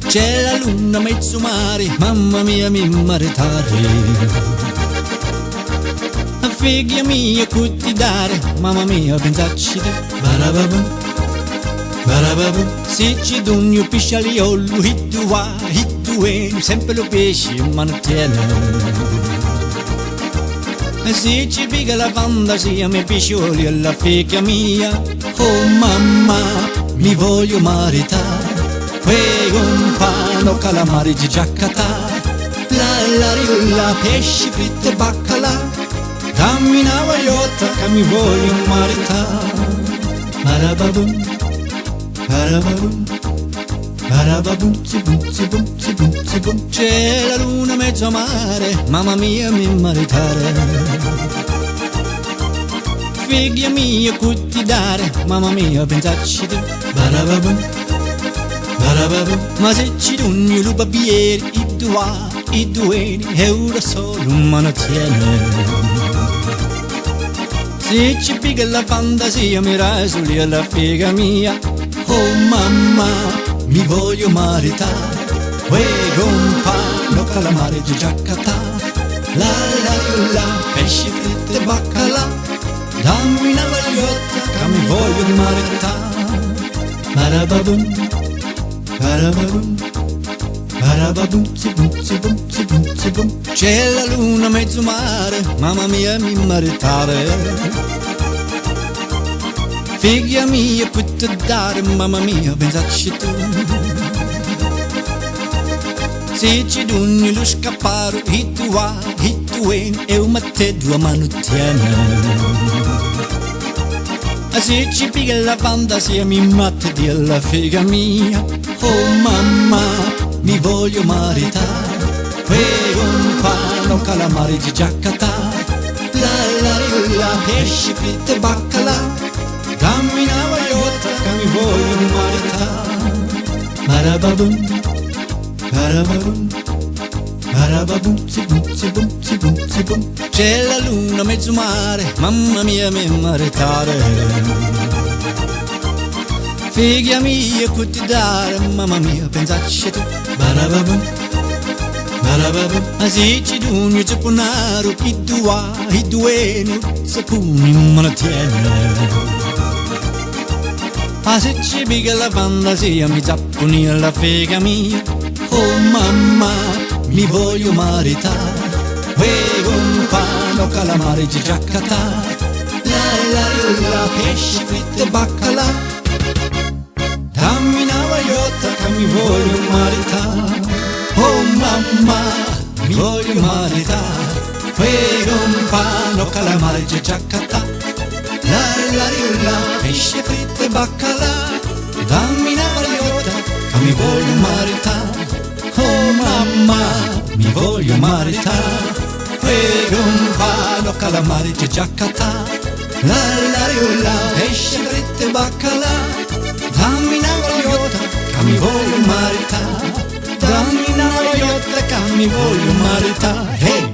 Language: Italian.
C'è la luna mezzo mare, mamma mia mi maritare. Figlia mia che ti dare, mamma mia pensacci te. Barababum, barababum. Se ci dugno piscialiolo, hittuè, sempre lo pesce ma non tiene. Se ci piga la fantasia, mi piscioli alla figlia mia. Oh mamma, mi voglio maritare. Un pano calamari di giaccata, la riola, pesci fritto e baccalà. Camminava iotta che mi voglio maritare. Barababum, barababum, barababum, zibum, zibum, zibum, zibum. C'è la luna mezzo a mare, mamma mia mi maritare. Figlia mia che ti dare, mamma mia pensacci te. Barababum, barababum. Ma se ci dugno lu babbieri, i due euro solo ma non tiene. Se ci piga la fantasia mi rasuli alla figa mia. Oh mamma, mi voglio maritare. Un pano calamari di giaccata, la riola, pesce fritto e baccalà. Dammi una vagliotta che mi voglio maritare. Barababum, barababum, barababum, zibum, zibum, zibum, zibum. C'è la luna mezzo mare, mamma mia mi maritare. Figlia mia che ti dare, mamma mia pensacci tu. Se ci dugni lo scapparo, hittuè, e un matte due mano tiene. Se ci piga la fantasia mi matte di alla figlia mia. Oh mamma, mi voglio maritare. Un pano calamari di giaccata, la riola, pesce fritto e baccalà. Dammi una vagliotta che mi voglio maritare. Barababum, barababum, barababum, zibum, zibum, zibum, zibum. C'è la luna mezzo mare, mamma mia mi maritare. Figlia mia che ti dare, mamma mia pensacci tu. Barababum, barababum. Ma se ci dugno c'è punaro, i due non sapuni ma non tiene. Ma se ci piga la fantasia mi zapponi alla figlia mia. Oh mamma, mi voglio maritare. Un pano calamari di giaccata, la riola, pesce fritto e baccalà. Dammi una vagliotta che mi voglio maritare. Oh mamma, mi voglio maritare. Un pano calamari di giaccata, la riola, pesce fritto e baccalà. Dammi una vagliotta che mi voglio maritare. Oh mamma, mi voglio maritare. Un pano calamari di giaccata, la riola, pesce fritto e baccalà. Dammi una vagliotta che mi voglio maritare. Dammi una vagliotta che mi voglio maritare. Hey!